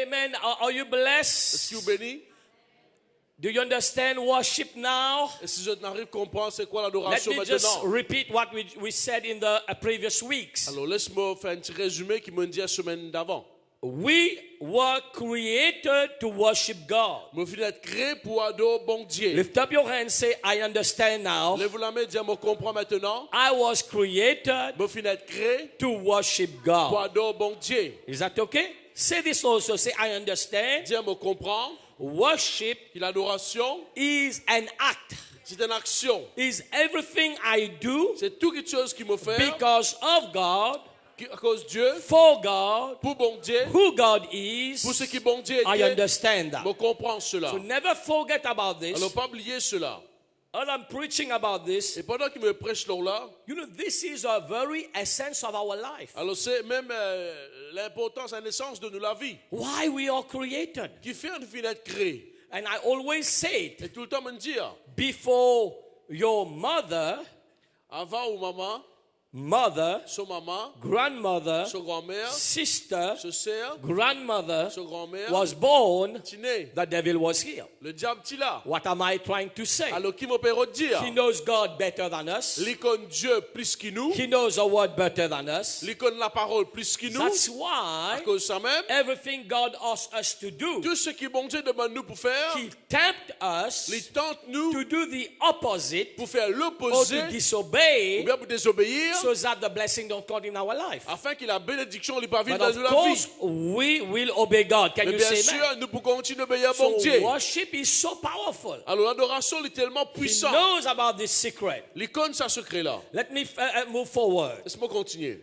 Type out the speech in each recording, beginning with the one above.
Amen. Are you Est-ce blessed? qu'il vous bénit? Do you understand worship now? Et si je n'arrive à comprendre c'est quoi Let l'adoration me just maintenant? repeat what we said in the previous weeks. Alors laisse-moi faire un petit résumé qui me dit la semaine d'avant. We were created to worship God. Je suis d'être créé pour adorer bon Dieu. Lift up your hand and say, I understand now. Lève la main et dis, je comprends maintenant. I was created Je suis d'être créé to worship pour God. adorer bon Dieu. Is that okay? Say this also. Say, I understand. Dis, je comprends Worship que l'adoration, is an act. c'est une action. Is everything I do C'est toute chose qui me fait because of God, à cause de Dieu, for God, pour bon Dieu, who God is. pour ce qui bon Dieu I est. understand that. Je comprends cela. So never forget about this. Alors pas oublier cela. As I'm preaching about this, Et pendant qu'il me prêche là, you know, this is a very essence of our life. alors c'est même l'importance, la naissance de nous, la vie, Why we are created. qui fait nous finir d'être créés. And I always say it, Et tout le temps me dire, before your mother, avant ou maman, son maman, grandmother, son grand-mère, sister, son sœur, grandmother son grand-mère, was born, tu né. the devil was here. Le diable est là. What am I trying to say? Alors qui me peut dire? He knows God better than us. L'icône Dieu plus que nous. He knows the word better than us. L'icône la parole plus que nous. That's À why cause de ça même, everything God asks us to do, tout ce qui bon Dieu demande nous pour faire, He tempts us il tente nous to do the opposite pour faire or l'opposé to ou disobey bien pour désobéir, so that the blessing don't come in our life. afin que la bénédiction ne pas vivre But dans of la course, vie. we will obey God. Can Mais you bien say sûr, amen? nous pouvons continuer d'obéir à So bon Dieu. worship is so powerful. Alors l'adoration est tellement He puissante. knows about this secret. L'icône, ça secret là. Let me move forward. Laisse-moi continuer.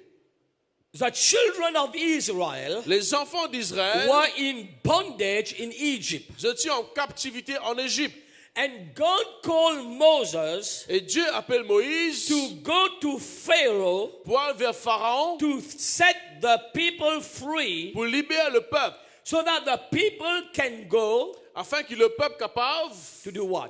The children of Israel Les enfants d'Israël were in bondage in Egypt. étaient en captivité en Égypte. And God called Moses Et Dieu appelle Moïse to go to Pharaoh pour aller vers Pharaon to set the people free pour libérer le peuple, so that the people can go afin que le peuple capable to do what?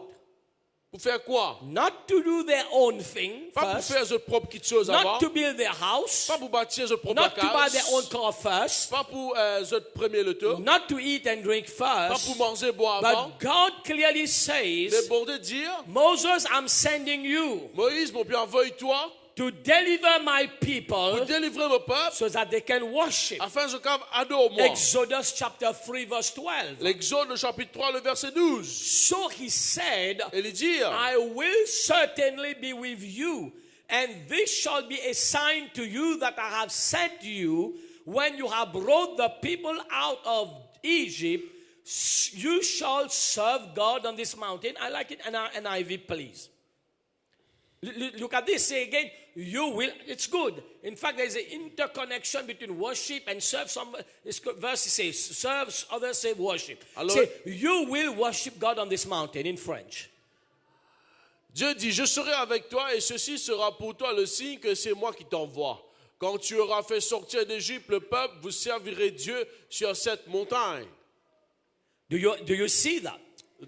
pour faire quoi? Not to do their own thing Pas pour first, faire leur propre petite chose avant, not to build their house, pas pour bâtir leur propre not to buy their own case, car first, pas pour leur premier le tour, not to eat and drink pas pour first. manger boire avant. But God clearly Mais says, bon de dire, Moses, I'm sending you Moïse, mon Père, envoie-toi to deliver my pour people délivrer mon peuple, so that they can worship. afin que je capable adore moi. Exodus chapter 3 verse 12. L'Exode, le chapitre 3, le verset 12. So he said, Et il dit, I will certainly be with you, and this shall be a sign to you that I have sent you when you have brought the people out of Egypt. You shall serve God on this mountain. I like it, NIV, please. Look at this. Say again, you will. It's good. In fact, there's an interconnection between worship and serve. Some this verse says serve, others say worship. Alors, say, you will worship God on this mountain in French. Dieu dit, je serai avec toi et ceci sera pour toi le signe que c'est moi qui t'envoie. Quand tu auras fait sortir d'Égypte le peuple, vous servirez Dieu sur cette montagne. Do you see that?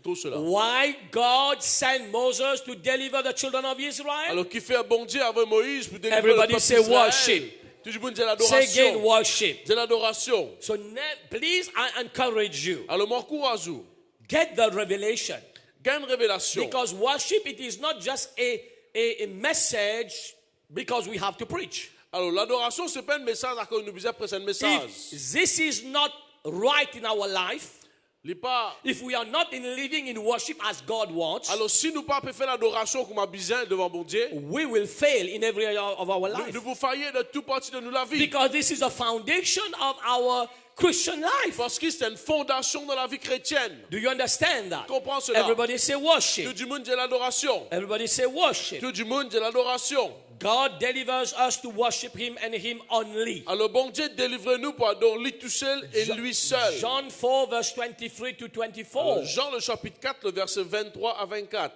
Tout cela. Why God sent Moses to deliver the children of Israel? Alors, qui fait un bon Dieu avec Moïse pour délivrer Everybody le peuple say d'Israël? worship. Tout le monde dit Say again, l'adoration. worship. C'est l'adoration. So please, I encourage you. Alors, m'encourage-vous. Get the revelation. Gagne une révélation. Because worship, it is not just a message because we have to preach. Alors, l'adoration, ce n'est pas un message à cause nous besoin prêcher un message. If this is not right in our life, if we are not living in worship as God wants, alors, si nous pas faire l'adoration comme a besoin devant mon Dieu, we will fail in every area of our life. nous vous faillir de toute partie de nous la vie. Because this is a foundation of our Christian life. Parce que c'est une fondation de la vie chrétienne. Do you understand that? Comprends cela? Everybody say Tout worship. du monde dit l'adoration. Everybody say worship. Tout du monde dit l'adoration. God delivers us to worship Him and Him only. Alors bon Dieu délivre-nous pour adorer lui tout seul et lui seul. John 4 verse 23 to 24. Alors, Jean le chapitre 4, le verset 23 à 24.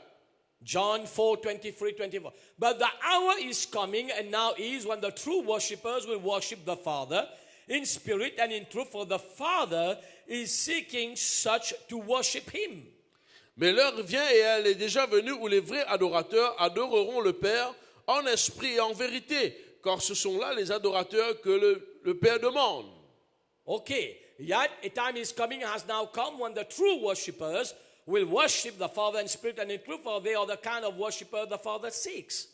John 4, 23, 24. But the hour is coming, and now is, when the true worshippers will worship the Father in spirit and in truth, for the Father is seeking such to worship Him. Mais l'heure vient et elle est déjà venue où les vrais adorateurs adoreront le Père en esprit et en vérité, car ce sont là les adorateurs que le Père demande. Okay, yet a time is coming, has now come, when the true worshippers will worship the Father in spirit and in truth, for they are the kind of worshipper the Father seeks.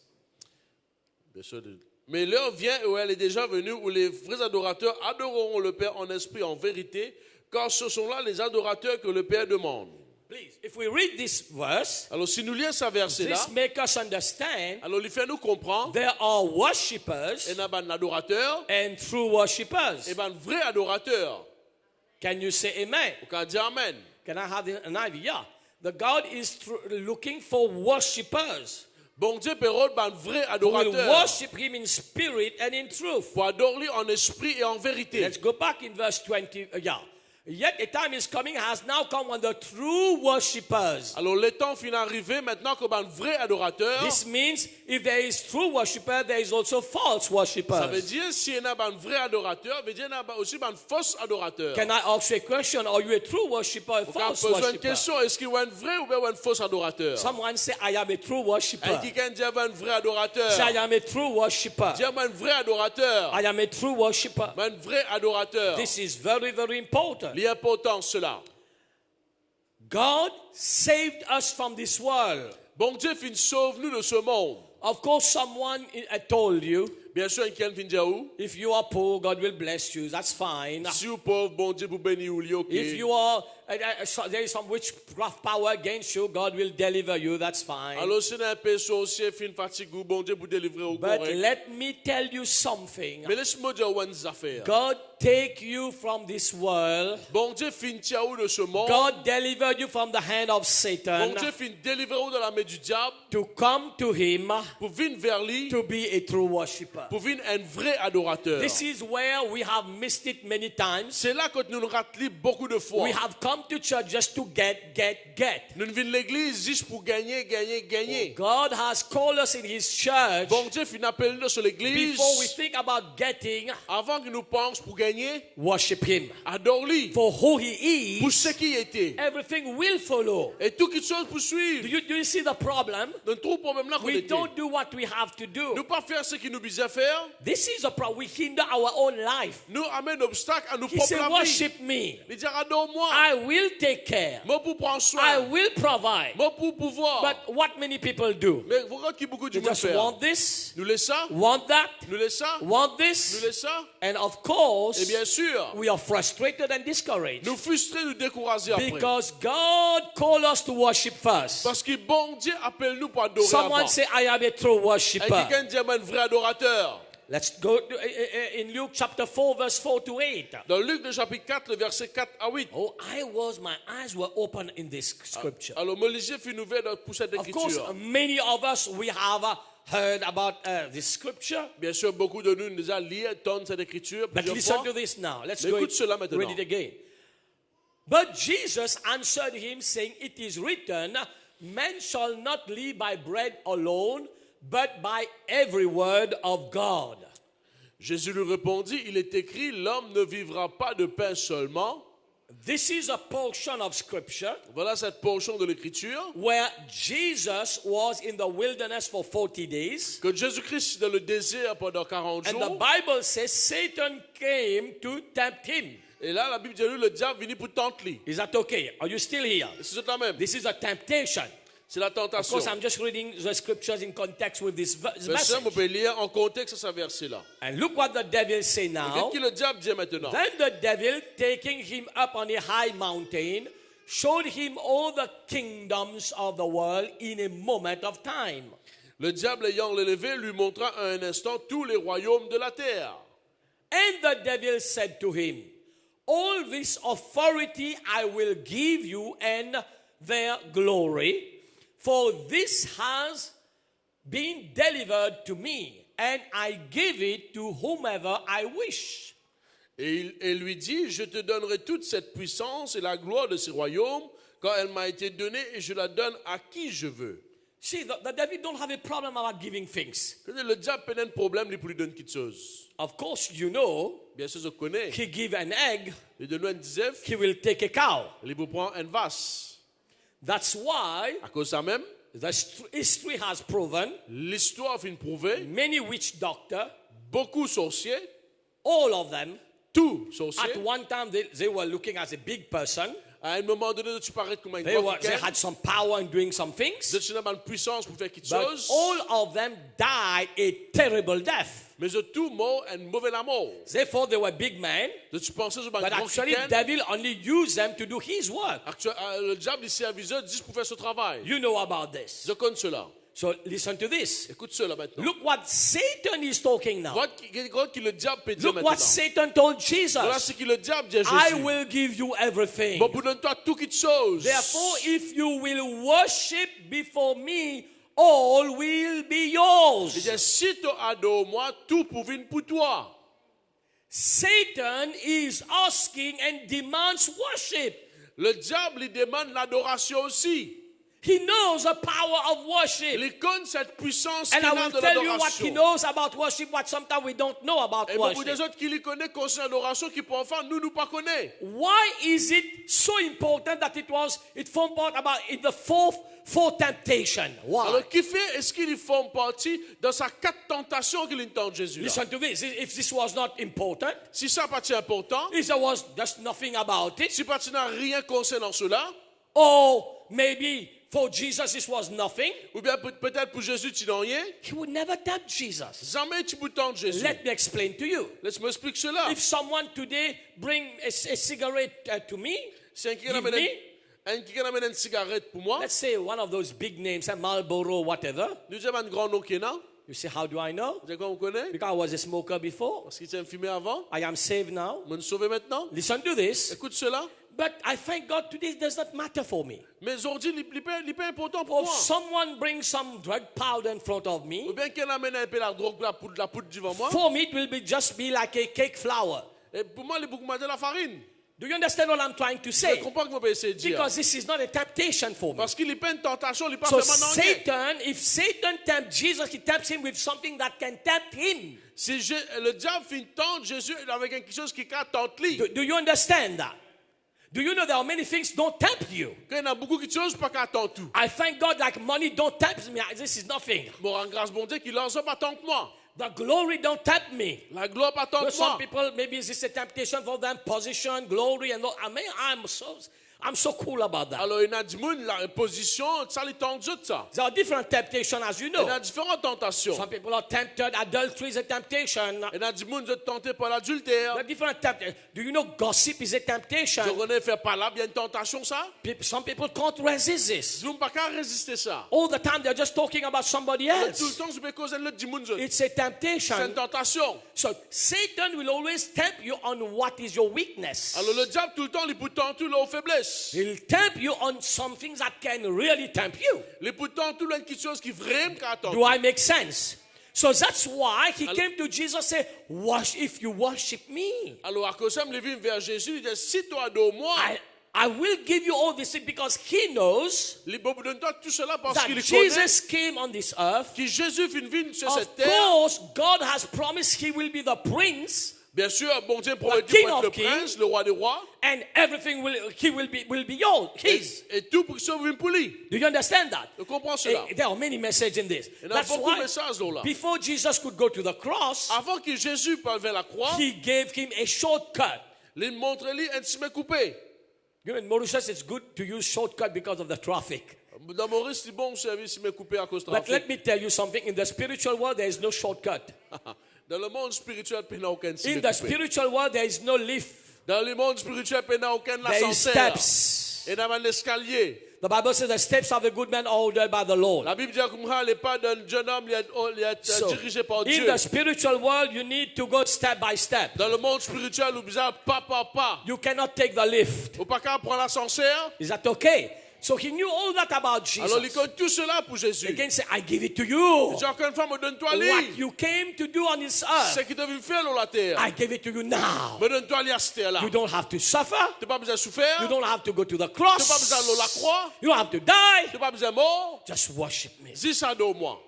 Bien sûr. Mais l'heure vient où elle est déjà venue où les vrais adorateurs adoreront le Père en esprit et en vérité, car ce sont là les adorateurs que le Père demande. Please, if we read this verse, Alors si nous lisons ce verset-là, this makes us understand alors il fait nous comprendre, there are worshippers il y a un adorateur and true worshippers. et un vrai adorateur. Can you say amen? On peut dire Amen. Can I have an idea? The God is looking for worshippers Bon Dieu pérode un vrai who will adorateur worship Him in spirit and in truth. pour adorer en esprit et en vérité. Let's go back in verse 20. Yet a time is coming, has now come, when the true worshippers. Alors le temps finit d'arriver maintenant comme un vrai adorateur. This means if there is true worshipper, there is also false Ça veut worshippers. dire s'il y a un vrai adorateur, ça veut dire qu'il y a aussi un faux adorateur. Can I ask you a question? Are you a true worshipper or a On a false besoin d'une worshipper? question, est-ce qu'il y a un vrai ou bien un faux adorateur? Someone say, I am a true Et worshipper. quelqu'un dit un vrai adorateur. Say, I am a true worshipper. Dis un vrai adorateur. I am a true worshipper. Un vrai adorateur. This is very, very important. L'important cela. God saved us from this world. Bon Dieu fin sauve-nous de ce monde. Of course, someone told you, Bien sûr, quelqu'un fin dire où? if you are poor, God will bless you. That's fine. Si vous pauvre, bon Dieu vous bénit ou li, ok. If you are, there is some witchcraft power against you, God will deliver you. That's fine. Alors si un peu sorcier fin fatigué, bon Dieu vous délivrer au But correct. let me tell you something. Mais laisse-moi dire une affaire. God take you from this world. Bon Dieu fin tient où de ce monde? God delivered you from the hand of Bon Satan Dieu fin délivrer où de la main du diable to come to Him pour venir vers lui, to be a true worshiper. pour venir un vrai adorateur. This is where we have missed it many times. C'est là que nous nous ratons beaucoup de fois. We have come to church just to get. Nous venons l'église juste pour gagner. God has called us in His church Bon Dieu fin appelle nous sur l'église before we think about getting, avant que nous pensions pour gagner, worship Him. adore-lui For who He pour is, ce qu'il était. everything will follow. Et tout quelque chose pour suivre. Do you see the problem? Nous trouvons problème là qu'on We était. don't do what we have to Nous do. pas faire ce qu'il nous disait faire. This is a problem. We hinder our own life. Nous amène obstacle à nous He said, propres vie. worship me. Il dit adore-moi. I will take care. Moi pour prendre I soin. will provide. Moi pour pouvoir. But what many people do? Mais vous regardez qui beaucoup de They monde just faire. want this, Nous laissons ça. want that, Nous laissons ça. want Nous this, laissons ça. and of Et course, bien sûr, we are frustrated and discouraged nous frustrés, nous décourager après. because God called us to worship first. Parce que bon Dieu appelle nous pour adorer Someone avant. say, I am a true Et worshiper. quelqu'un dit un vrai adorateur. Let's go to, in Luke chapter 4, verse 4 to 8. Dans Luc le chapitre 4, le verset 4 à 8. Oh, my eyes were open in this scripture. Alors, Moïse fait une nouvelle pour cette Of course, écriture. many of us, we have heard about this scripture. Bien sûr, beaucoup de nous déjà lu cette écriture But plusieurs listen fois. to this now. Let's Mais go écoute cela maintenant. read it again. But Jesus answered him, saying, It is written, man shall not live by bread alone, but by every word of God. Jésus lui répondit, il est écrit, l'homme ne vivra pas de pain seulement. This is a portion of scripture Voilà cette portion de l'écriture. where Jesus was in the wilderness for 40 days. Que Jésus-Christ dans le désert pendant 40 And the jours. Bible says Satan came to tempt him. Et là, la Bible dit, le diable venu pour tenter lui. Is that okay? Are you still here? C'est ça même. This is a temptation. C'est la Of tentation. course, I'm just reading the scriptures in context with this Mais ça, message. vous pouvez lire en contexte ce verset-là. And look what the devil say Qu'est-ce now. que le diable dit maintenant? Then the devil, taking him up on a high mountain, showed him all the kingdoms of the world in a moment of time. Le diable ayant l'élevé lui montra à un instant tous les royaumes de la terre. And the devil said to him, all this authority I will give you and their glory, for this has been delivered to me, and I give it to whomever I wish. Et il lui dit, je te donnerai toute cette puissance et la gloire de ces royaumes, quand elle m'a été donnée, et je la donne à qui je veux. See, the devil don't have a problem about giving things. Le diable n'a pas de problème pour lui donner quelque chose. Of course, you know, Bien sûr, je connais. he give an egg, Il donne un œuf, he will take a cow. il vous prend un vase. That's why À cause de ça même, history has proven l'histoire vient prouver, many witch doctors, beaucoup de sorciers, all of them, tout sorcier. At one time, they were looking as a big person. À un moment donné, tu parais comme un They grand quelqu'un. had some power in doing some Vous things. êtes une puissance pour faire quelque But chose. all of them died a terrible death. Mais de tout mort, un mauvais mort. They thought they were big men, Tu pensais que un but grand actually, quelqu'un. devil only used them to do his work. Le diable, il servait juste pour faire ce travail. You know about this. Je connais cela. So listen to this. Écoute cela maintenant. Look what Satan is talking now. Regarde qui le diable peut dire Look maintenant. what Satan told Voilà Jesus. ce que le diable dit à I Jésus. will give you everything. Bon, pour donner-toi tout quelque chose. Therefore, if you will worship before me, all will be Il yours. dit, si tu adores moi, tout pour venir pour toi. Satan is asking and demands worship. Le diable, il demande l'adoration aussi. He knows the power of worship. Il connaît cette puissance And qu'il I a will de tell you what he l'adoration. knows about worship, what sometimes we don't know about Et beaucoup des worship. autres qui lui connaissent concernant l'adoration, qui pour enfants, nous pas connaissons. Why is it so important that it formed part about in the fourth temptation? Why? Alors, qui fait, est-ce qu'ils font partie de sa 4 tentations qu'il entend Jésus là? Listen to this. If this was not important, Si ça partie important, if there was just nothing about it, si partie n'a rien concernant cela, or maybe for Jesus this was nothing, ou bien peut-être pour Jésus, tu n'as rien, he would never tempt Jesus. jamais tu peux tenter Jésus. Let me explain to you. Laisse-moi expliquer cela. If someone today bring a cigarette to me, Si un give me, quelqu'un amène une cigarette pour moi, let's say one of those big names, Marlboro, whatever. nous disons un grand nom qui est là. You say, how do I know? Vous savez comment on connaît? Because I was a smoker before. Parce qu'il s'est fumé avant. I am saved now. On me sauver maintenant. Listen to this. Écoute cela. But I thank God today it does not matter for me. Mais aujourd'hui, il n'est pas important pour If moi. someone brings some drug powder in front of Ou me, bien qu'il amène un peu la drogue, la poudre devant moi. for me it will just be like a cake flour. Et pour moi, il est beaucoup moins de la farine. Do you understand what I'm trying to Je say? comprends que vous pouvez essayer de dire. Because this is not a temptation for me. Parce qu'il n'est pas une tentation, il n'est pas So vraiment dans rien. Satan, if Satan tempts Jesus, he tempts him with something that can tempt him. Si le diable fait tenter Jésus avec quelque chose qui peut tenter lui. Do you understand that? Do you know there are many things don't tempt you? Quand il y a beaucoup de choses, pas qu'à tenter tout. I thank God like money don't tempt me. This is nothing. Bon, en grâce bon Dieu, qu'il lance pas tant que moi. The glory don't tempt me. La gloire pas tant que Some moi. people, maybe it's a temptation for them, position, glory, and all. I mean, I'm so cool about that. Alors, il y a du monde, la position, ça les tente tout ça. There are different temptations, as you Il y know. a différentes tentations. Some people are tempted. Adultery is a temptation. Il y a du monde qui est tenté par l'adultère. There are different temptations. Do you know gossip is a temptation? Je connais faire par là, il y a une tentation ça. Some people can't resist this. Je ne peux pas résister ça. All the time they're just talking about somebody Tout le else. temps, je peux causer l'autre du monde. It's a C'est temptation. une tentation. So Satan will always tempt you on what is your weakness. Alors, le diable, tout le temps, il peut tenter leurs faiblesses. He'll tempt you on some things that can really tempt you. Il peut tenter quelque chose qui vraiment attend. Do I make sense? So that's why he came to Jesus and said, if you worship me, Alors, à cause de ça, il vient vers Jésus, il dit, si tu adores moi, I will give you all this because he knows il donne tout cela parce that qu'il connaît Jesus came on this earth. que Jésus vient sur Of cette terre. course, God has promised he will be the prince Bien sûr, bon Dieu promet King pour être of le kings. prince, le roi des rois. and everything will be yours, his. Et tout pour que ça vienne pour lui. Do you understand that? Je comprends cela. There are many messages in this. Il y a That's beaucoup de why messages là. before Jesus could go to the cross, Avant que Jésus parte vers la croix, he gave him a shortcut. il montre-lui un chemin coupé. You know, in Mauritius, it's good to use shortcut because of the traffic. Dans Maurice, c'est bon service chemin coupé à cause de But let trafic. me tell you something. In the spiritual world, there is no shortcut. Dans le monde spirituel, il n'y a aucun In chemin the coupé. spiritual world, there is no lift. Dans le monde spirituel, il n'y a aucun There is ascenseur. steps. Et dans un escalier. The Bible says the steps of a good man are ordered by the Lord. La Bible dit que les pas d'un jeune homme, il est So, dirigé par in Dieu. the spiritual world, you need to go step by step. Dans le monde spirituel, vous besoin pas par pas. You cannot take the lift. Ou pas qu'à prendre l'ascenseur. Is that okay? So he knew all that about Alors, il Jesus. connaît tout cela pour Jésus. Again, say, I give it to you. J'ai encore une fois, me donne-toi What lui. you came to do on this Ce earth, qui devait faire sur la terre. I give it to you now. Me donne-toi lui à cette terre-là. You don't have to suffer. Tu n'as pas besoin de souffrir. You Tu don't have to go to the n'as pas besoin cross. de la croix. You don't have to die. Tu n'as pas besoin de mort. Just worship me. Dis ça de moi.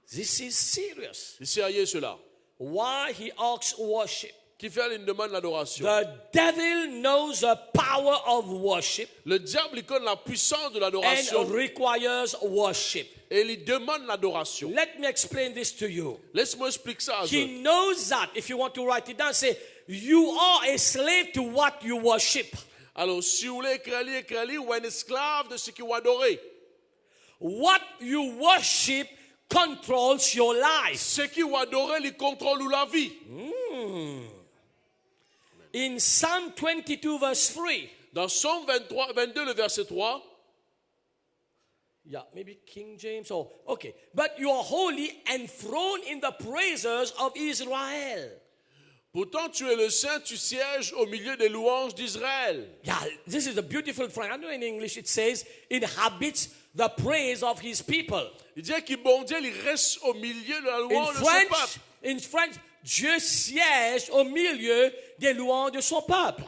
This is serious. C'est sérieux cela. Why he asks worship? qui fait une demande d'adoration. The devil knows the power of worship Le diable, il connaît la puissance de and l'adoration requires worship. et il demande l'adoration. Let me explain this to you. Laisse-moi expliquer ça à He vous. knows that. If you want to write it down, say, you are a slave to what you worship. Alors, si vous voulez écrire, ou un esclave de ce qu'il va adorer. What you worship controls your life. Ce qu'il va adorer, il contrôle la vie. In Psalm 22, verse 3. Dans Psaume 22, le verset 3, Yeah, maybe King James. Oh, okay. But you are holy, enthroned in the praises of Israel. pourtant tu es le saint, tu sièges au milieu des louanges d'Israël. Yeah, this is a beautiful phrase. I know in English it says, inhabits the praise of his people. Il dit que bon Dieu, il reste au milieu de la In louange de son peuple. French, Dieu siège au milieu des louanges de son peuple.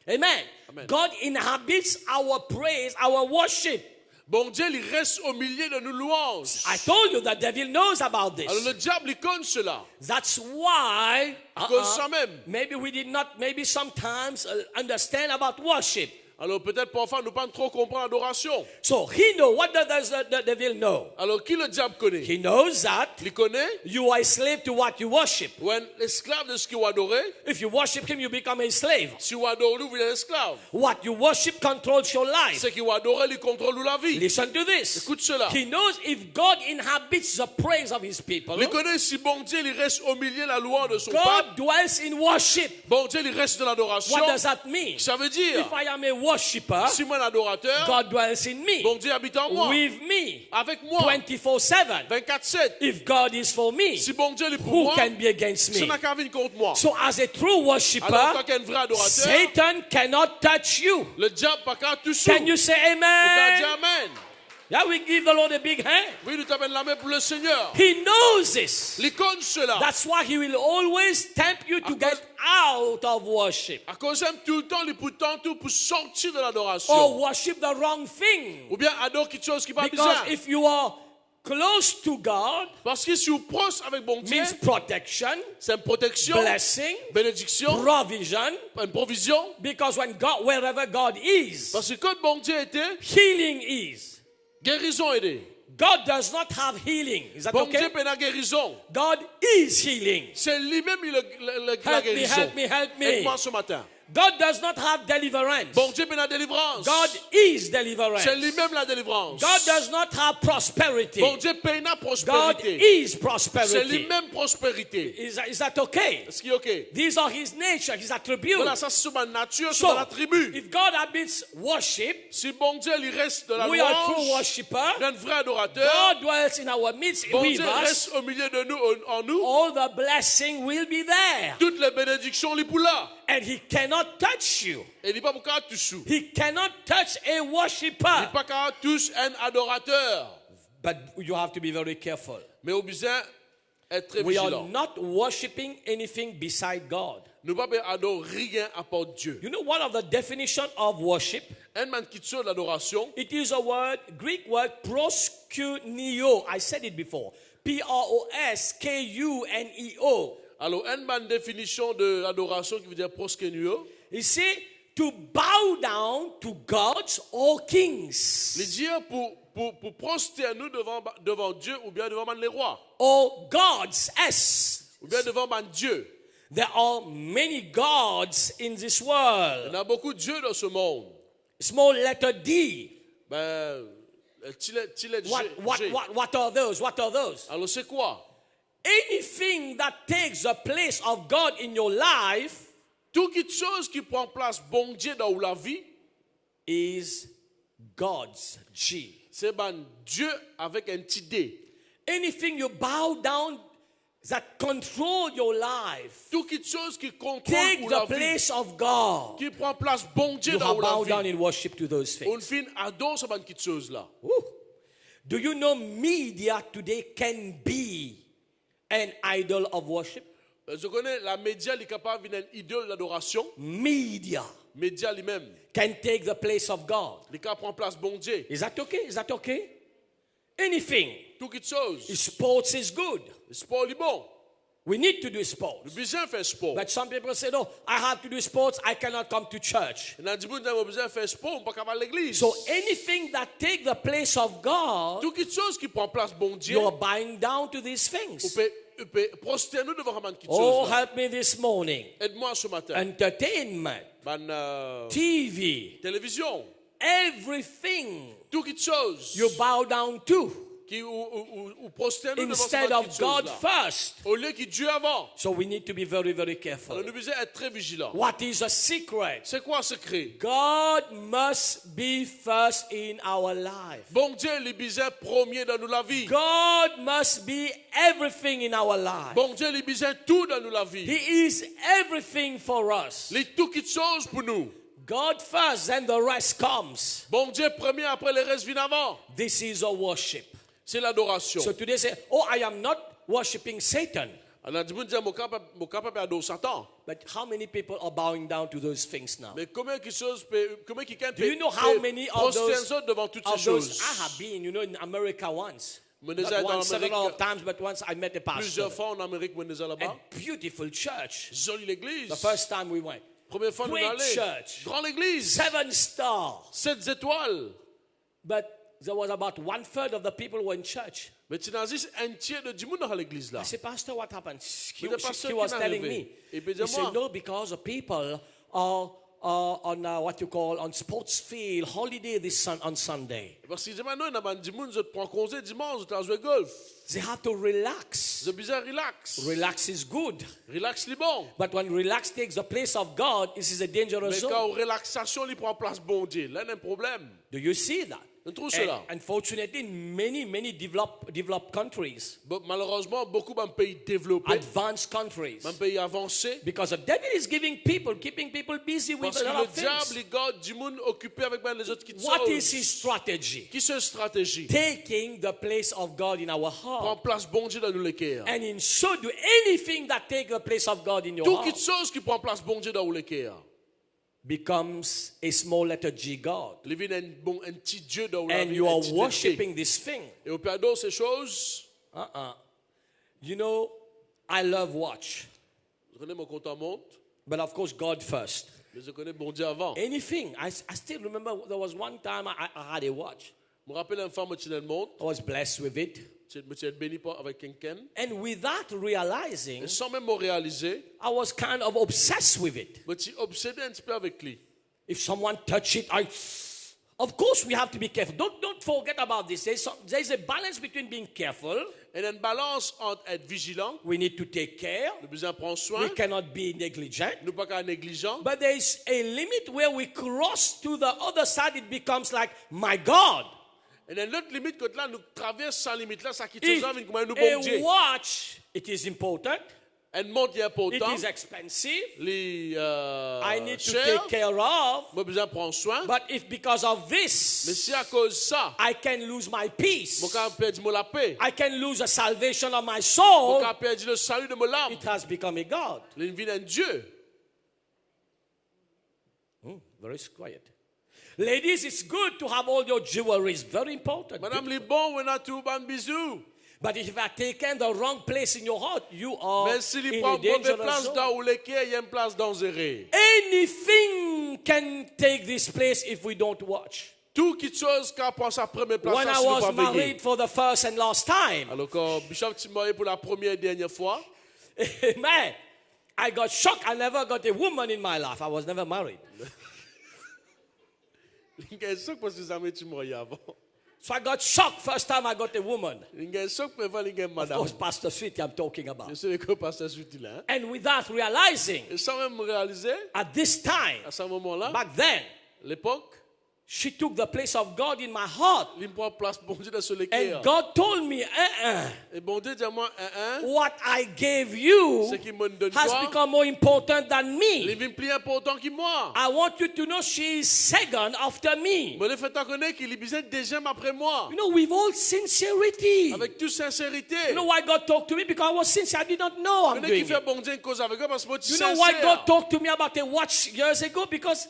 Amen. Amen. God inhabits our praise, our worship. Bon Dieu, il reste au milieu de nos louanges. I told you the devil knows about this. Alors le diable, il connaît cela. That's why Comme ça même. maybe we did not maybe sometimes understand about worship. Alors peut-être parfois nous ne pas trop comprendre l'adoration. So he knows. What does the devil know? Alors qui le diable connaît? He knows that Il connaît. you are a slave to what you worship. Ou un esclave de ce qu'il va adorer. If you worship him, you become a slave. Si vous adorez, vous êtes un esclave. What you worship controls your life. Ce qu'il va adorer, il contrôle la vie. Listen to this. Écoute cela. He knows if God inhabits the praise of his people, Il connaît si bon Dieu, il reste au milieu de la louange de son peuple. God dwells in worship. Bon Dieu, il reste de l'adoration. What does that mean? Ça veut dire, If I am a worshipper, si moi un adorateur, God dwells in me, bon Dieu habite en moi. with me, Avec moi. 24/7. 24/7. If God is for me, Si bon Dieu est pour who moi, can be against ce me? n'a qu'à venir contre moi. So as a true Alors, en worshipper, tant qu'un vrai adorateur, Satan cannot touch you. le diable n'a qu'à toucher. Can you say On peut dire amen? Amen. Yeah, we give the Lord a big hand. Oui, nous t'amènons la main pour le Seigneur. He knows this. Il connaît cela. That's why he will always tempt you to get out of worship À cause j'aime tout le temps, il pour tout pour sortir de or l'adoration. worship the wrong thing. Ou bien adore quelque chose qui va Because bizarre. if you are close to God, Parce que si vous proche avec bon Dieu, means protection, c'est une protection, blessing, bénédiction, provision. une provision. Because wherever God is, Parce que quand bon Dieu était, healing is. guérison était. God does not have healing. Is that Bon okay? Dieu peut la guérison. God is healing. C'est lui-même la Help me, guérison. help me, help me. Aide-moi ce matin. God does not have deliverance. Bon Dieu peut la délivrance. God is deliverance. C'est lui-même la délivrance. God does not have prosperity. Bon Dieu paye la God prospérité. is C'est prosperity. lui-même prospérité. Is that okay? Est-ce qu'il est OK? These are his nature, his attributes. Voilà, ça c'est ma nature, c'est So, ma tribu. if God habits worship, Si bon Dieu il reste de la we are true louange, worshiper. un vrai adorateur, God dwells in our midst, bon with Dieu us. reste au milieu de nous, en nous, All the blessing will be there. toutes les bénédictions les pour là. And he cannot touch you. Et il n'est pas pour qu'à toucher. He cannot touch a Il n'est worshiper. pas qu'à toucher un adorateur. But you have to be very careful. Mais au besoin être très We are vigilant. not worshiping anything beside God. Nous ne pouvons pas adorer rien à part Dieu. You know one of the definition of worship? Un man qui tue l'adoration, It is a word, Greek word, proskuneo. I said it before. Proskuneo. alors une bonne définition de l'adoration qui veut dire proskenio, You see, to bow down to gods or kings les dire pour prosterner devant Dieu ou bien devant les rois or gods, S. ou bien devant Dieu. There are many gods in this Il y world. a beaucoup de dieux dans ce monde. Small letter D. Ben, tilet G. What are those? What are those? Alors c'est quoi? Anything that takes the place of God in your life Toute chose qui prend place, bon Dieu, dans la vie, is God's G. c'est Dieu avec un petit D. Anything you bow down that control your life, Toute chose qui contrôle take la the vie, place of God. qui prend place, bon Dieu, You dans have bowed la down vie. in worship to those On things. fin adore cette petite chose-là. Woo. Do you know media today can be an idol of worship? Je connais la média, il est capable d'une idole d'adoration. Media Média lui-même, can take the place of God. il est capable de prendre place, bon Dieu. Is that okay? Is that okay? Anything. Toute chose. Sports is good. Le sport est bon. We need to do Nous sports. besoin faire sport. But some people say, no, I have to do sports, I cannot come to church. Il y a des gens qui ont besoin faire sport, on peut pas aller à l'église. So anything that take the place of God, Tout quelque chose qui prend place bon Dieu, you're bowing down to these on things. peut prosterner devant quelque Oh, chose. là. help me this morning. Aide-moi ce matin. Entertainment, TV, Télévision, everything tout quelque chose you bow down to qui ou prosterner devant instead quelque of chose God là. first. Au lieu que Dieu avant. So we need to be very, very Alors careful. nous devons être très vigilants. What is a secret? C'est quoi le secret? God must be first in our life. Bon Dieu, il est besoin premier dans nous la vie. God must be everything in our life. Bon Dieu, il est besoin tout dans nous la vie. He is everything for us. Il est tout quelque chose pour nous. God first, then the rest comes. Bon Dieu premier, après le reste vient avant. This is a worship. C'est l'adoration. So today say, oh, I am not worshiping Satan. Alors du monde dit, mon capable adorer Satan. But how many people are bowing down to those things now? Mais combien quelqu'un Do you know how many of those, devant toutes ces of those choses? I have been, in America once. Mais Not déjà dans once, l'Amérique, several of times, but once I met a pastor. plusieurs fois en Amérique, on est là-bas. A beautiful church. Jolie l'église. The first time we went. Première fois nous Great allons. church. Grande église. 7 stars. 7 étoiles. But there was about 1/3 of the people who were in church. Mais tu n'as juste un tiers de du monde dans l'église là. I said, Pastor, what happened? He, Mais le pasteur he qui was est telling arrivé, me. il peut He dire, said, moi, no, because the people are on what you call on sports field holiday on Sunday. parce que maintenant, on a du monde, je prends congé dimanche, je jouer golf. They have to relax. Je besoin relax. Relax is good. Relax, c'est bon. But when relax takes the place of God, this is a dangerous Mais zone. quand relaxation, il prend place bon Dieu, là, il y a un problème. Do you see that? On trouve And cela. unfortunately, in many developed countries, Malheureusement, beaucoup de pays développés, advanced countries, même pays avancés, because the devil is keeping people busy with parce a que lot le of diable, things. il garde du monde occupé avec ben les autres qui What is sont. his strategy? Qui c'est stratégie? Taking the place of God in our Prend heart. place bon Dieu dans nous les cœurs. And in so do anything that take the place of God in your Tout heart quelque chose qui prend place bon Dieu dans les cœurs. becomes a small letter G God. Il vient un petit Dieu dans la And vie. you un are petit worshiping this thing. Et on peut adorer ces choses. You know, I love watch. Je connais mon compte en montre, But of course, God first. mais je connais bon Dieu avant. Anything. I still remember there was one time I had a watch. Je me rappelle une femme qui a une montre. I was blessed with it. Je me suis béni avec quelqu'un. And without realizing, Et sans même me réaliser, I was kind of obsessed with it. je me suis obsédé un petit peu avec lui. If someone touch it, of course we have to be careful. Don't forget about this. There's a balance between being careful. Il y a une balance entre être vigilant, We need to take care. nous besoin prendre soin, We cannot be negligent. nous pas qu'à négligent. But there is a limit where we cross to the other side. It becomes like, my God. Et il y a une autre limite que là, nous traversons sans limite là, ça qui If nous avec nous bon Dieu. a watch, it is important. Une montre est It importante, is expensive. les I need to chers, take care of. moi besoin prendre soin. But if because of Mais this, si à cause de ça, I can lose my peace, mon cas perd la paix, I can lose the salvation of my mon soul, cas perd le salut de mon âme, it has become a God. il vient un Dieu. Very quiet. Ladies, it's good to have all your jewelry. It's very important. Madame les bons, on a tout ban bisous. But if you have taken the wrong place in your heart, you are Mais si in il a prend mauvaise dangerous place zone. dans où les quais, il y a une place dangereuse. Anything can take this place if we don't watch. Tout quelque chose qui prend sa première place, When ça, I si nous was pas veiller. married for the first and last time, Alors quand Bishop s'est marié pour la première et dernière fois, man, I got shocked. I never got a woman in my life. I was never married. il y a un choc parce que jamais tu marié avant. So I got shocked first time I got a woman. Il y a un choc pour voir il y a une Of madame. course, Pastor Sweetie I'm talking about. Je sais que pasteur Suti là. And without realizing, Et sans même réaliser, at this time, à ce moment-là, back then, l'époque, she took the place of God in my heart. il prend place bon Dieu dans ce And cœur. God told me, Et bon Dieu dit à moi, what I gave you ce qui me donne has toi, become more important than il me. est plus important que moi. I want you to know she is second after me. Mais le fait connaître qu'il est besoin de deuxième après moi. You know, with all sincerity. Avec toute sincérité. You know why God talked to me? Because I was sincere. I did not know I'm Connais doing qui fait it. bon Dieu une cause avec eux parce que moi tu You sais. know why God talked to me about a watch years ago? Because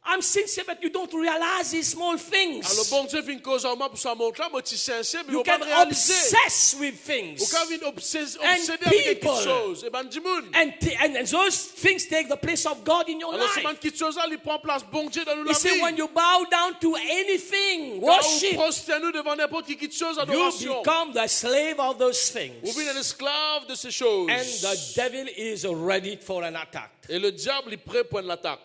I'm sincere, but you don't realize these small things. Alors bon Dieu vient causer à moi pour ça montre là, moi tu es sincère, mais You on va can réaliser. obsess with Ou things. quand vient obséder And avec quelque people. chose, et ben du monde. And those things take the place of God in your Alors c'est life. man quelque chose là, il prend place bon Dieu dans nos You see, when vie. you bow down to anything, Quand vous worship, prosternez devant n'importe qui quelque chose, you adoration. become the slave of those Vous things. venez un esclave de ces choses. And the devil is ready for an attack. Et le diable est prêt pour l'attaque.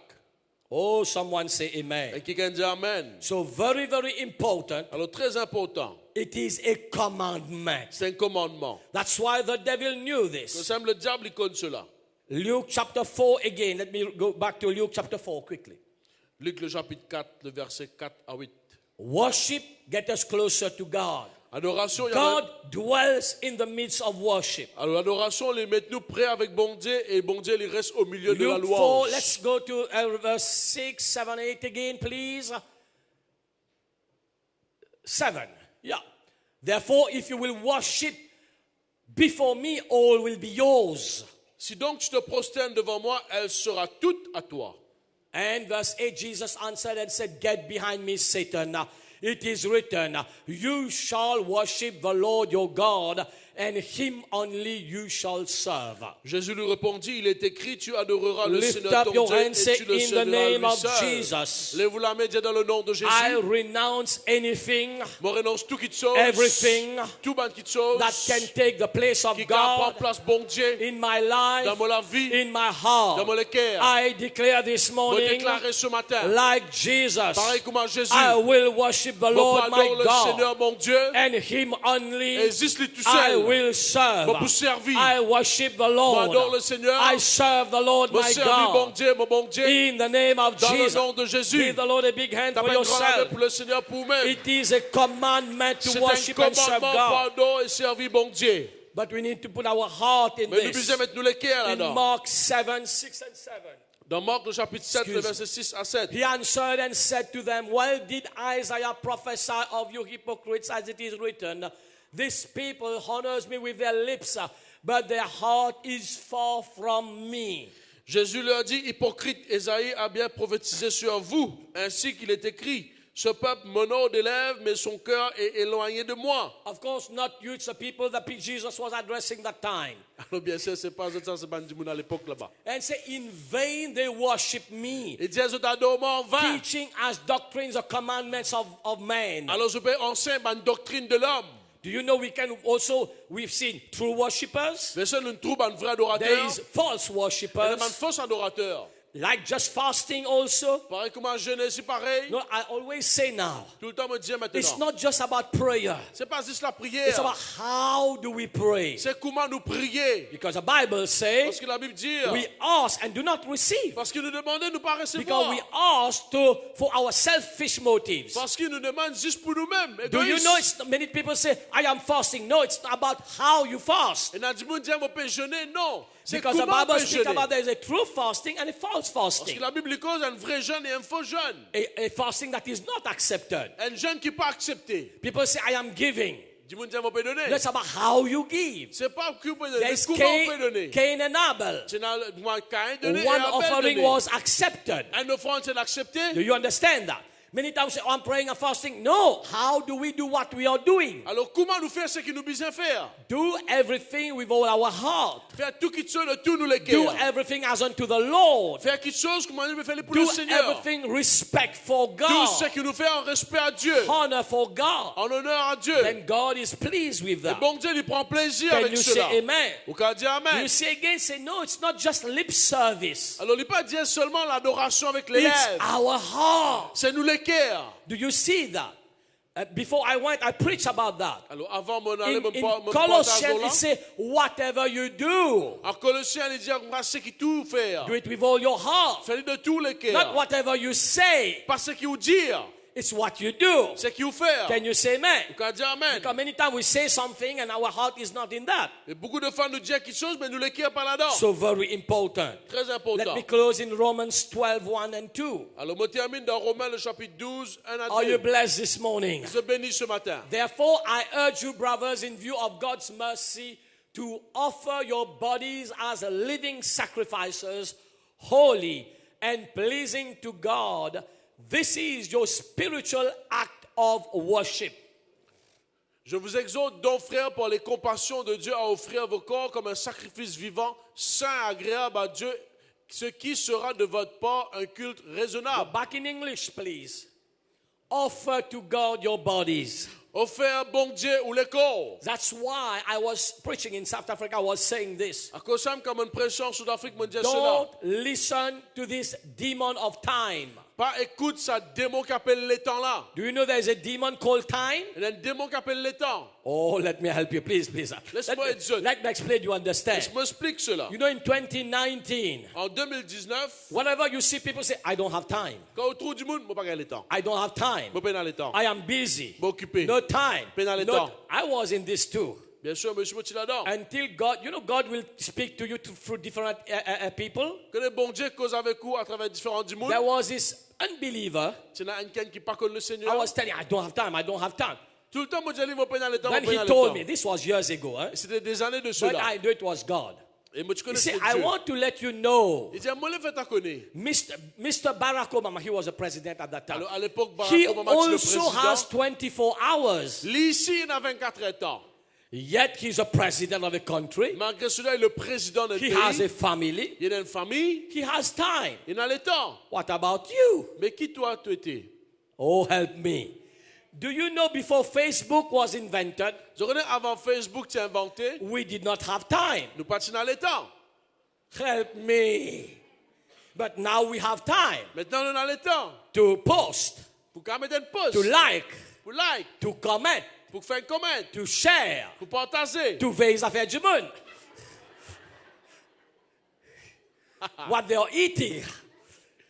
Oh, someone say amen. Et quelqu'un dit amen. So very, very important. Alors très important, It is a commandment. c'est un commandement. That's why the devil knew Que this. semble le diable il connaît cela. Luke chapter 4 again. Let me go back to Luke chapter 4 quickly. Luc le chapitre 4, le verset 4 à 8. Worship get us closer to God. Adoration, il y a God dwells in the midst of worship. alors l'adoration, les met nous prêts avec bon Dieu et bon Dieu il reste au milieu de la Luke 4, louange. let's go to verse 6, 7, 8 again, please. 7, yeah. Therefore, if you will worship before me, all will be yours. Si donc tu te prosternes devant moi, elle sera toute à toi. And verse 8, Jesus answered and said, Get behind me, Satan. It is written, you shall worship the Lord your God, and him only you shall serve. Jésus lui répondit, il est écrit, tu adoreras le Lift Seigneur up ton your Dieu hands, say, et tu le in the serviras name lui of seul. Jesus. Lève-vous la main, dis dans le nom de Jésus. I renounce anything, Moi renonce tout qui te sauve, everything tout ban qui te sauve, that can take the place of qui prend God place bon Dieu in my life, dans ma vie, in my dans mon heart. cœur. I declare this Moi morning, déclarer ce matin, like Jesus, pareil comme à Jésus, I will worship the moi Lord adore my le God, Seigneur mon Dieu, and him only et juste lui tout I seul. will serve. Moi pour servir, I worship the moi Lord. adore le Seigneur, I serve the Lord moi my servir mon God. Dieu, mon bon Dieu, In the name of dans le Jesus. nom de Jésus. Give the Lord a big hand T'as for pas une grande main yourself. pour le Seigneur pour vous-même. It is a commandment to C'est un worship and serve commandement pour God. adorer et servir bon Dieu. But we need to put our heart in Mais nous this. devons mettre nous les cœurs In là-dedans. Mark 7, 6 and 7. Dans Marc le chapitre 7, le Excuse. verset 6 à 7. He answered and said to them, Well did Isaiah prophesy of you hypocrites, as it is written, This people honors me with their lips, but their heart is far from me. Jésus leur dit, hypocrite, Ésaïe a bien prophétisé sur vous, ainsi qu'il est écrit, ce peuple m'honore des lèvres, mais son cœur est éloigné de moi. Of course, not you, it's the people that Jesus was addressing that time. Alors bien sûr, c'est pas ça, c'est pas du monde à l'époque là-bas. And say, In vain they worship me, Il dit, je t'adore en vain. teaching as doctrines or commandments of man. Alors je peux enseigner une doctrine de l'homme. Do you know we've seen true worshippers? Mais c'est une troupe, un vrai There adorateur. is false Et worshippers. un faux adorateur. Like just fasting also. Pareil comme un jeûne, c'est pareil. No, I always say now, Tout le temps me dit it's maintenant. not just about prayer. C'est pas juste la It's prière. about how do we pray. C'est comment nous prier. Because the Bible says Parce que la Bible dit, we ask and do not receive. parce qu'il nous demande de nous pas Because recevoir. we ask for our selfish motives. Parce qu'il nous demande juste pour nous-mêmes. Do you know many people say, I am fasting. No, it's not about how you fast. Et dans le monde dit, on peut jeûner. Non. C'est Because the comment on Bible peut speaks jeûner. about there is a true fasting and a false Parce fasting. que la Bible cause un vrai jeûne et un faux jeûne. A fasting that is not accepted. Un jeûne qui n'est pas accepté. People say, I am giving. Du monde dit, on peut donner. That's about how you give. C'est pas qui peut donner, There's comment on peut donner. Cain and Abel. C'est dans Caïn donné et One Abel offering donné. was accepted. Un offrande c'est accepté. Do you understand that? Many times say, oh, I'm praying and fasting. No. How do we do what we are doing? Alors comment nous faire ce que nous besoin faire? Do everything with all our heart. Faire tout qui soit de tout nous les Do cœurs. everything as unto the Lord. Faire quelque chose comme nous faire pour le Do Seigneur. everything respect for Tout ce God. qui nous fait en respect à Dieu. Honor for God. En honneur à Dieu. Then God is pleased with Et that. bon Dieu, il prend plaisir Can avec you say cela. amen? Ou quand dit Amen. You say again, say no, it's not just lip service. Alors il ne pas dire seulement l'adoration avec les It's lèvres. our heart. C'est nous les cœurs. Do you see that? Before I went, I preached about that. Alors avant mon aller In me partager Colossians, là. it says, whatever you do, En Colossiens, il dit on ce qui tout faire. do it with all your heart. Faites de tous les Not cœurs. whatever you say, Pas ce qu'il vous dire, it's what you do. c'est ce qu'il vous faire. Can you say amen? Ou quand dit Amen. Because many times we say something and our heart is not in that. Et beaucoup de fois nous disent quelque chose, mais nous les cœurs pas là-dedans. So very important. Très Let important. me close in Romans 12, 1 and 2. Alors, on termine dans Romains, le chapitre 12, 1 à Are you 2. blessed this morning? Je bénis ce matin. Therefore, I urge you, brothers, in view of God's mercy, to offer your bodies as living sacrifices, holy and pleasing to God, this is your spiritual act of worship. Je vous exhorte donc, frères, par les compassions de Dieu, à offrir vos corps comme un sacrifice vivant, saint, agréable à Dieu, ce qui sera de votre part un culte raisonnable. Back in English, please. Offer to God your bodies. Offert bon Dieu ou les corps. That's why I was preaching in South Africa. I was saying this. À cause ça, comme une pression en Sud-Afrique, me disait cela. Don't listen to this demon of time. Pas écoute ça démon qui appelle les temps là. Do you know there is a demon called time? Il y a un démon qui appelle les temps. Oh, let me help you, please. Laisse-moi être jeune. Let me explain. You understand? Je m'explique cela. You know, in 2019, En 2019, whenever you see people say, "I don't have time. quand autour du monde, je ne pas gagner le temps. I don't have time. Je ne pas gagner le temps. I am busy. M'occuper. No time. Pas le temps. I was in this too. Bien sûr, monsieur Moti là-dedans. Until God, you know, God will speak to you through different people. Que le bon Dieu cause avec vous à travers différents du monde. There was this unbeliever. C'est un quelqu'un qui pas connaît le Seigneur. I was telling, I don't have time. I don't have time. Tout le temps, moi, je dis, vous pas le temps. Then he told me, this was years ago. C'était des années de But cela. I knew it was God. Et moi, tu He connais said, Dieu. I want to let you know, Il dit, moi, le fait à connaître. Mr. Barack Obama, he was a president at that time. Alors, à l'époque, He Barack Obama était le also has président. 24 hours. Ici, il a 24 heures de temps. Yet he's a president of a country. Malgré cela, il est le président d'un He has pays. a family. Il a une famille. He has time. Il a le temps. What about you? Mais qui toi, tu étais? Oh, help me. Do you know before Facebook was invented, Je connais avant Facebook, tu as inventé. we did not have time? Nous partions dans le temps. Help me. But now we have time Maintenant, on a le temps. to post, Pour qu'on mette une post. to like, Pour like. to comment, Pour faire un comment. to share, Pour partager. to ver les affaires du monde. What they are eating.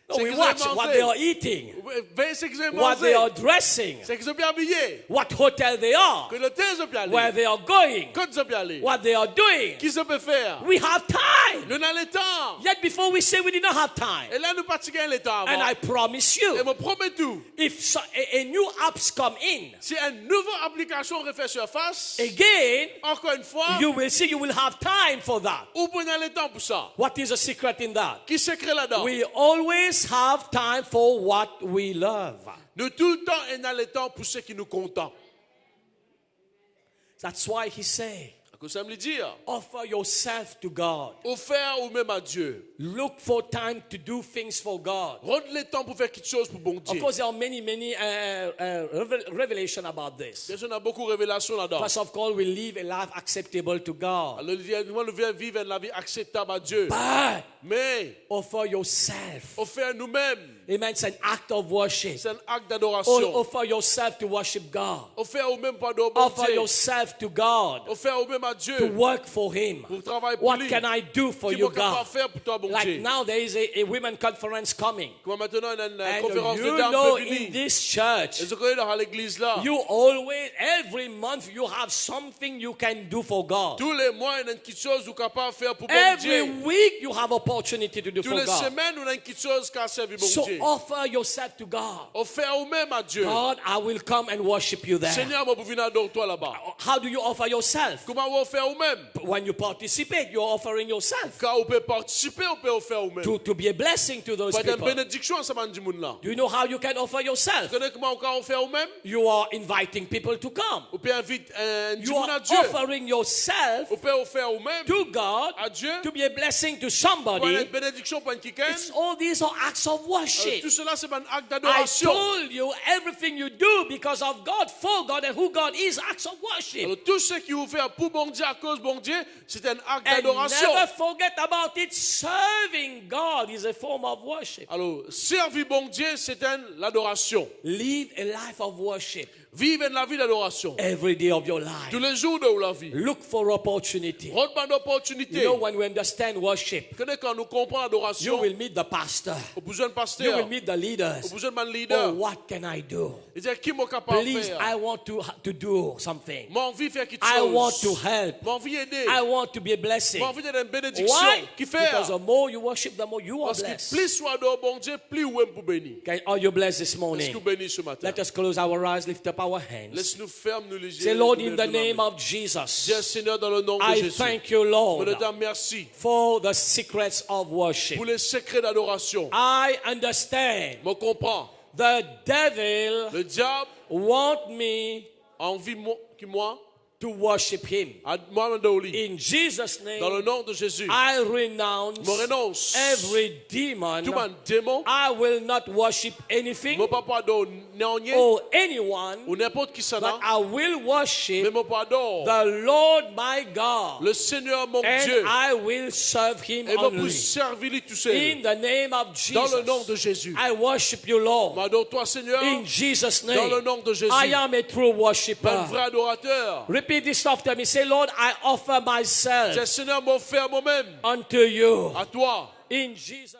No, C'est we qu'ils watch ont what mangé. they are eating, Veille ce qu'ils ont what they mangé. are dressing, C'est qu'ils ont bien habillé. what hotel they are, Que l'hôtel ils ont bien allé. where they are going, Quand ils ont bien allé. what they are doing. Qui se peut faire? We have time. Nous avons le temps. Yet before we say we did not have time. Et là, nous pratiquons le temps And avant. I promise Et you, je promets tout. if a new apps come in, Si une nouvelle application refait surface, again, encore une fois, you will see you will have time for that. où prenez le temps pour ça? What is the secret in that? Qui s'écrit là-dedans? We always have time for what we love. Nous tout le temps, on a le temps pour ceux qui nous content. That's why he say, Que ça me le dire. offer yourself to God. Offert ou même à Dieu. Look for time to do things for God. Rendre le temps pour faire quelque chose pour bon Of Dieu. course, there are many revelation about this. Bien sûr, on a beaucoup de révélations là-dedans. First of all, we live a life acceptable to God. Alors, nous devons vivre une vie acceptable à Dieu. But Mais, offer yourself. offert nous-mêmes, Amen. It's an act of worship. c'est un acte d'adoration. Offer yourself to worship God. Offert ou même pas de bon Offer Dieu. yourself to God. Offert ou même à Dieu. To work for Him. Pour travailler pour What lui. can I do for Qui you, est capable God? de faire pour toi, bon Like Dieu? now, there is a women conference coming. Comme maintenant, on a une And conférence de you dames know, de in Béni. this church, Et je connais dans l'église là. you always, every month, you have something you can do for God. Tous les mois, il y a une petite chose qu'on est capable de faire pour bon Every Dieu. week, you have opportunity to do Toutes for les God. semaines, on a une petite chose qui a servi bon So Dieu. offer yourself to God. Offert ou même à Dieu. God, I will come and worship you there. Seigneur, moi, pour venir adorer toi là-bas. How do you offer yourself? Comment vous offrir ou même? When you participate, you're offering yourself Quand on peut participer, on peut offrir ou même. to be a blessing to those Pour être une people. bénédiction à ce monde là. Do you know how you can offer yourself? Vous connaissez comment on peut offrir ou même? You are inviting people to come. On peut inviter un You monde à are Dieu. offering yourself On peut offrir ou même to God à Dieu. to be a blessing to Pour somebody. être bénédiction pour quelqu'un. It's all these are acts of worship. Tout cela, c'est un acte I d'adoration. told you everything you do because of God, for God, and who God is, acts of worship. Alors, tout ce qui vous fait pour bon Dieu, à cause bon Dieu, c'est un acte And d'adoration. never forget about it. Serving God is a form of worship. Alors, servir bon Dieu, c'est l'adoration. Live a life of worship Vivre la vie d'adoration. every day of your Tous life. les jours de la vie. Look for opportunity. Rendre une opportunité. You know, when we understand worship, Quand nous comprenons you l'adoration, will meet the pastor. on a besoin de You pasteur, will meet the on a leaders. besoin d'un Oh, leader. what can I do? Il dit, qui est capable de Please, faire? I want to do something. Moi, envie de faire quelque I want chose. to help. help. M'a envie d'aider. I want to be a blessing. M'a envie d'être une bénédiction. Why? Qui fait? Because the more you worship, the more you are Parce que blessed. plus soit de bon Dieu, plus ou pour bénir. Okay, are you blessed this Est-ce que morning? vous bénissez ce matin? Let us close our eyes, lift up our hands. Laisse-nous fermer nos yeux. Say, Lord, in the name of Jesus, Dis Seigneur dans le nom de I Jésus. thank you, Je Lord, te dis merci for the secrets of worship. pour les secrets d'adoration. I understand Je comprends. the devil Le diable want me a envie que moi, to worship him. à moi m'adorer. In Jesus' Dans le name, nom de Jésus. I renounce Je renonce. every demon. Tout un démon. I will not worship anything Mon papa adore n'importe or anyone, ou n'importe qui ça but n'a. I will Mais worship mon papa adore the Lord my God, le Seigneur mon and Dieu. I will serve him Et moi pour only. servir lui tout seul. In the name of Dans le nom de Jesus, Jésus. I worship you, Lord. M'adore toi Seigneur. In Jesus' Dans le name, nom de Jésus. I am a true Un worshiper. vrai adorateur. Repeat this after me. Say, Lord, I offer J'ai myself Seigneur m'offert moi-même unto you. à toi. In Jesus'